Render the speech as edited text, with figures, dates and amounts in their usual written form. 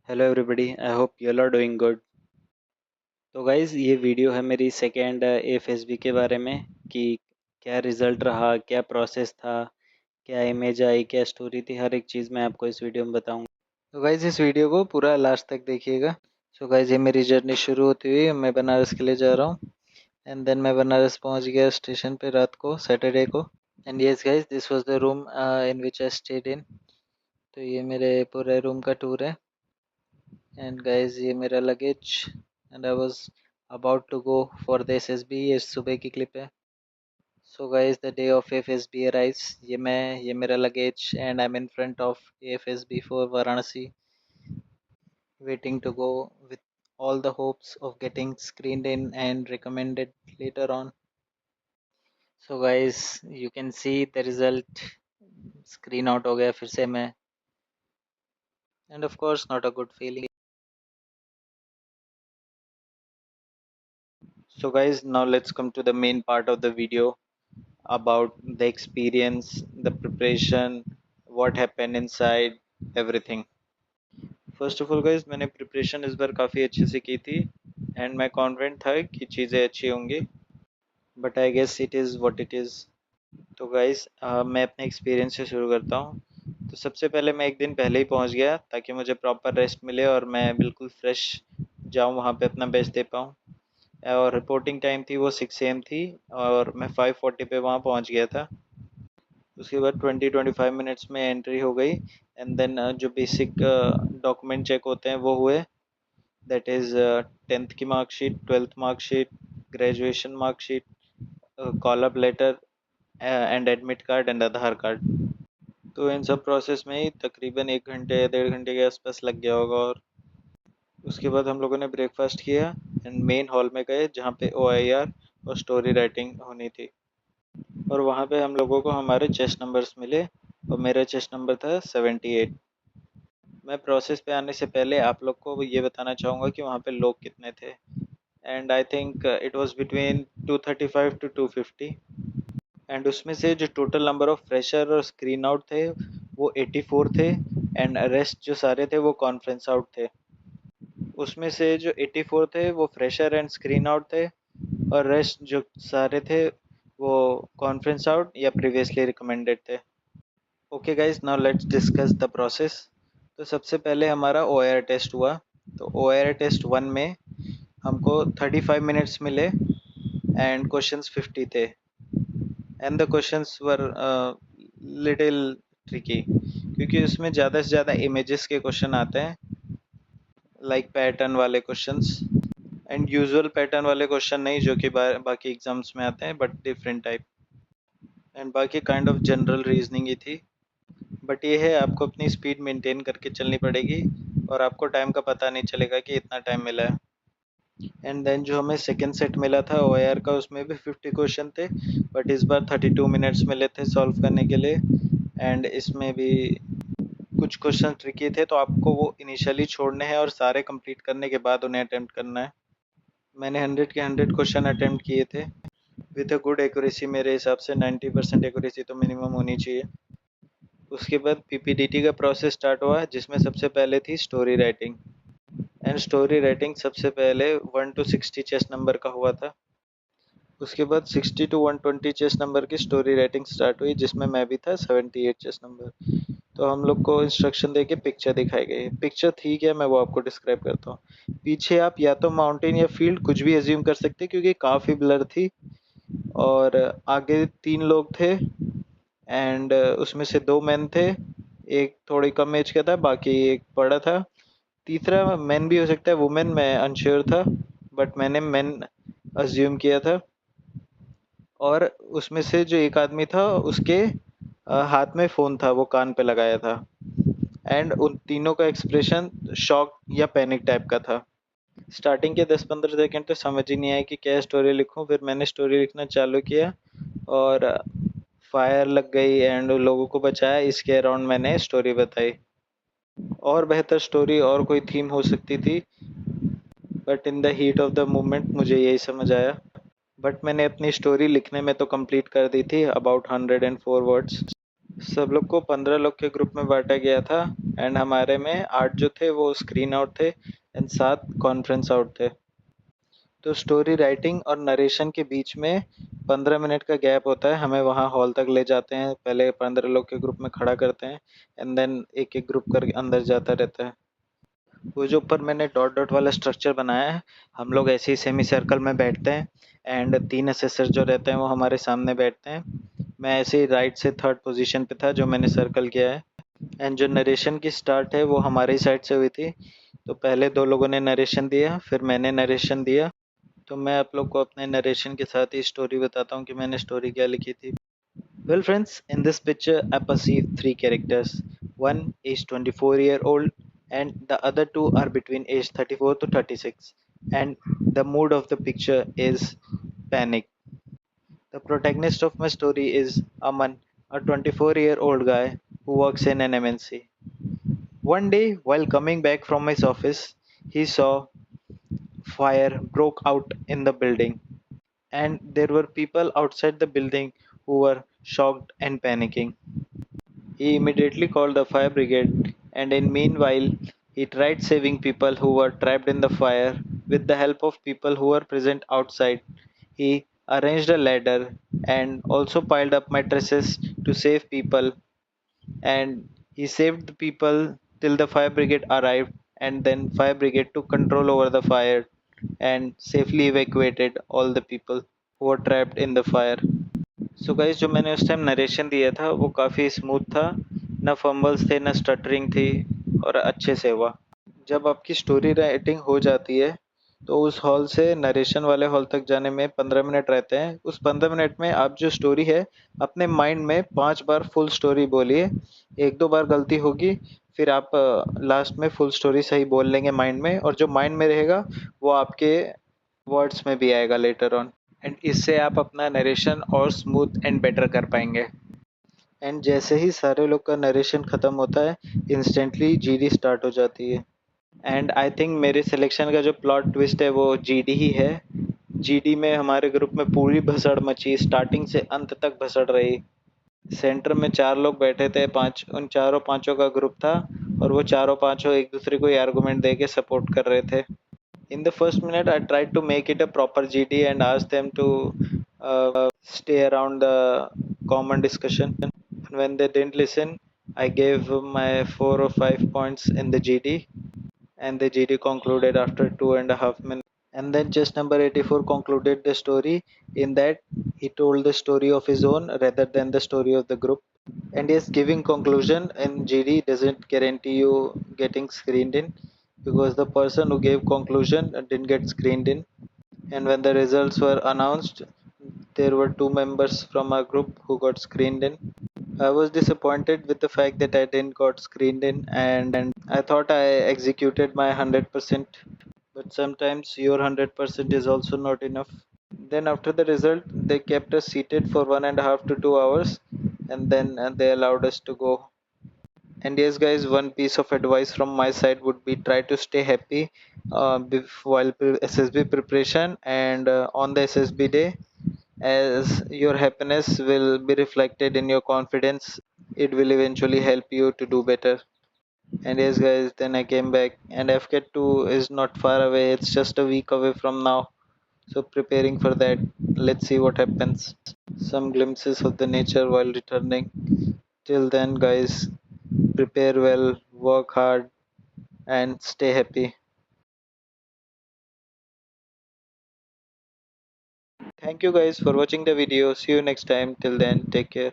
Hello everybody, I hope you are doing good. तो guys, ये video है मेरी सेकेंड एफएसबी के बारे में कि क्या रिज़ल्ट रहा, क्या प्रोसेस था, क्या इमेज आई, क्या स्टोरी थी। हर एक चीज़ मैं आपको इस वीडियो में बताऊंगा। तो गाइज़, इस वीडियो को पूरा लास्ट तक देखिएगा। सो गाइज़, ये मेरी जर्नी शुरू होती हुई मैं बनारस के लिए जा रहा हूँ। एंड देन मैं बनारस पहुँच गया स्टेशन पे रात को, सैटरडे को। And yes guys, this was the room in which I stayed in. तो ये मेरे पूरे रूम का टूर है। एंड गाइस, ये मेरा luggage and I was about to go for the SSB. ये सुबह की क्लिप है। So guys, the day of FSB arrives. ये मेरा luggage and I am in front of FSB for Varanasi, waiting to go with all the hopes of getting screened in and recommended later on. So guys, you can see the result screen out हो गया फिर से मैं, and of course not a good feeling. So guys, now let's come to the main part of the video about the experience, the preparation, what happened inside, everything. First of all guys, मैंने preparation इस बार काफ़ी अच्छे से की थी and मैं confident था कि चीज़ें अच्छी होंगी, but I guess it is what it is. तो गाइज, मैं अपने एक्सपीरियंस से शुरू करता हूँ। तो सबसे पहले मैं एक दिन पहले ही पहुँच गया ताकि मुझे प्रॉपर रेस्ट मिले और मैं बिल्कुल फ्रेश जाऊँ, वहाँ पे अपना बेस्ट दे पाऊँ। और रिपोर्टिंग टाइम थी वो 6 AM थी और मैं 5:40 पे वहाँ पहुँच गया था। उसके बाद 20-25 मिनट्स में एंट्री हो गई एंड देन जो बेसिक डॉक्यूमेंट चेक होते हैं वो हुए। दैट इज़ 10th की marksheet, 12th marksheet, graduation marksheet, call up later and admit card and Aadhaar card. तो इन सब प्रोसेस में ही तकरीबन 1 घंटे या 1.5 घंटे के आसपास लग गया होगा। और उसके बाद हम लोगों ने ब्रेकफास्ट किया एंड मेन हॉल में गए जहाँ पे OIR और स्टोरी राइटिंग होनी थी। और वहाँ पे हम लोगों को हमारे चेस्ट नंबर्स मिले और मेरा चेस्ट नंबर था 78। मैं प्रोसेस पे आने से पहले आप लोग को ये बताना चाहूँगा कि वहाँ पे लोग कितने थे। And I think it was between 235 to 250। And उसमें से जो टोटल नंबर ऑफ फ्रेशर और स्क्रीन आउट थे वो 84 थे एंड रेस्ट जो सारे थे वो कॉन्फ्रेंस आउट थे। उसमें से जो 84 थे वो फ्रेशर एंड स्क्रीन आउट थे और रेस्ट जो सारे थे वो कॉन्फ्रेंस आउट या प्रीवियसली रिकमेंडेड थे। Okay guys, now let's discuss the process. तो सबसे पहले हमारा OIR टेस्ट हुआ। तो OIR टेस्ट 1 में हमको 35 मिनट्स मिले एंड क्वेश्चंस 50 थे and the questions were little tricky क्योंकि उसमें ज़्यादा से ज़्यादा इमेजेस के क्वेश्चन आते हैं, लाइक पैटर्न वाले क्वेश्चंस एंड यूजुअल पैटर्न वाले क्वेश्चन नहीं जो कि बाकी एग्जाम्स में आते हैं, बट डिफरेंट टाइप। एंड बाकी काइंड ऑफ जनरल रीजनिंग ही थी। बट ये है, आपको अपनी स्पीड मेंटेन करके चलनी पड़ेगी और आपको टाइम का पता नहीं चलेगा कि इतना टाइम मिला है। एंड देन जो हमें सेकेंड सेट मिला था OIR का, उसमें भी 50 क्वेश्चन थे बट इस बार 32 मिनट्स मिले थे सॉल्व करने के लिए। एंड इसमें भी कुछ क्वेश्चन ट्रिकी थे तो आपको वो इनिशियली छोड़ने हैं और सारे कंप्लीट करने के बाद उन्हें अटेम्प्ट करना है। मैंने 100 के 100 क्वेश्चन अटेम्प्ट किए थे विद अ गुड एक्यूरेसी। मेरे हिसाब से 90% एक्यूरेसी तो मिनिमम होनी चाहिए। उसके बाद PPDT का प्रोसेस स्टार्ट हुआ जिसमें सबसे पहले थी story writing. And story writing सबसे पहले 1 to 60 चेस नंबर का हुआ था। उसके बाद 60 to 120 चेस नंबर की स्टोरी राइटिंग स्टार्ट हुई जिसमें मैं भी था 78 चेस नंबर। तो हम लोग को इंस्ट्रक्शन देके पिक्चर दिखाई गई। पिक्चर थी क्या, मैं वो आपको डिस्क्राइब करता हूँ। पीछे आप या तो माउंटेन या फील्ड कुछ भी एज्यूम कर सकते क्योंकि काफ़ी ब्लर थी। और आगे 3 लोग थे एंड उसमें से 2 मैन थे, एक थोड़ी कम एज का था, बाकी एक बड़ा था। तीसरा मैन भी हो सकता है, वुमेन मैं अनश्योर था बट मैंने मैन अज्यूम किया था। और उसमें से जो एक आदमी था उसके हाथ में फ़ोन था, वो कान पे लगाया था। एंड उन तीनों का एक्सप्रेशन शॉक या पैनिक टाइप का था। स्टार्टिंग के 10-15 सेकंड तो समझ ही नहीं आया कि क्या स्टोरी लिखूं। फिर मैंने स्टोरी लिखना चालू किया और फायर लग गई एंड लोगों को बचाया। इसके अराउंड मैंने स्टोरी बताई। और बेहतर स्टोरी और कोई थीम हो सकती थी but in the heat of the moment मुझे यही समझ आया। बट मैंने अपनी स्टोरी लिखने में तो कंप्लीट कर दी थी, अबाउट 104 वर्ड्स। सब लोग को 15 लोग के ग्रुप में बांटा गया था एंड हमारे में 8 जो थे वो स्क्रीन आउट थे एंड 7 कॉन्फ्रेंस आउट थे। तो स्टोरी राइटिंग और नरेशन के बीच में 15 मिनट का गैप होता है। हमें वहाँ हॉल तक ले जाते हैं, पहले 15 लोग के ग्रुप में खड़ा करते हैं एंड देन एक एक ग्रुप करके अंदर जाता रहता है। वो जो ऊपर मैंने डॉट डॉट वाला स्ट्रक्चर बनाया है, हम लोग ऐसे ही सेमी सर्कल में बैठते हैं एंड 3 असेसर जो रहते हैं वो हमारे सामने बैठते हैं। मैं ऐसे ही राइट से थर्ड पोजीशन पे था जो मैंने सर्कल किया है। एंड जो नरेशन की स्टार्ट है वो हमारी साइड से हुई थी। तो पहले 2 लोगों ने नरेशन दिया, फिर मैंने नरेशन दिया। तो मैं आप लोग को अपने नरेशन के साथ ही स्टोरी बताता हूँ कि मैंने स्टोरी क्या लिखी थी। Well, friends, in this picture, I perceive three characters. One is 24-year-old, and the other two are between age 34 to 36. And the mood of the picture is panic. The protagonist of my story is Aman, a 24-year-old guy who works in an MNC. One day, while coming back from his office, he saw fire broke out in the building, and there were people outside the building who were shocked and panicking. He immediately called the fire brigade, and in meanwhile, he tried saving people who were trapped in the fire with the help of people who were present outside. He arranged a ladder and also piled up mattresses to save people, and he saved the people till the fire brigade arrived, and then fire brigade took control over the fire and safely evacuated all the people who were trapped in the fire. So guys, जो मैंने उस time narration दिया था वो काफ़ी smooth था, ना fumbles थे ना स्टटरिंग थी और अच्छे से हुआ। जब आपकी स्टोरी राइटिंग हो जाती है तो उस हॉल से नरेशन वाले हॉल तक जाने में 15 मिनट रहते हैं। उस 15 मिनट में आप जो स्टोरी है अपने माइंड में 5 बार फुल स्टोरी बोलिए। 1-2 बार गलती होगी, फिर आप लास्ट में फुल स्टोरी सही बोल लेंगे माइंड में, और जो माइंड में रहेगा वो आपके वर्ड्स में भी आएगा लेटर ऑन। एंड इससे आप अपना नरेशन और स्मूथ एंड बेटर कर पाएंगे। एंड जैसे ही सारे लोग का नरेशन खत्म होता है, इंस्टेंटली जीडी स्टार्ट हो जाती है। एंड आई थिंक मेरे सिलेक्शन का जो प्लॉट ट्विस्ट है वो जीडी ही है। जीडी में हमारे ग्रुप में पूरी भसड़ मची, स्टार्टिंग से अंत तक भसड़ रही। सेंटर में 4 लोग बैठे थे, पांच उन चारों पांचों का ग्रुप था और वो चारों पांचों एक दूसरे को आर्गुमेंट दे के सपोर्ट कर रहे थे। In the first minute, I tried to make it a proper GT and asked them to stay around the common discussion. And when they didn't listen, I gave my 4 or 5 points in the GT, and the GT concluded after 2.5 minutes. And then just number 84 concluded the story in that he told the story of his own rather than the story of the group. And yes, giving conclusion in GD doesn't guarantee you getting screened in, because the person who gave conclusion didn't get screened in. And when the results were announced, there were 2 members from our group who got screened in. I was disappointed with the fact that I didn't got screened in, and I thought I executed my 100%, but sometimes your 100% is also not enough. Then after the result, they kept us seated for 1.5 to 2 hours, and then they allowed us to go. And yes, guys, one piece of advice from my side would be try to stay happy while SSB preparation and on the SSB day, as your happiness will be reflected in your confidence. It will eventually help you to do better. And yes, guys, then I came back, and FK2 is not far away, it's just a week away from now. So, preparing for that, let's see what happens. Some glimpses of the nature while returning. Till then, guys, prepare well, work hard, and stay happy. Thank you guys for watching the video. See you next time. Till then, take care.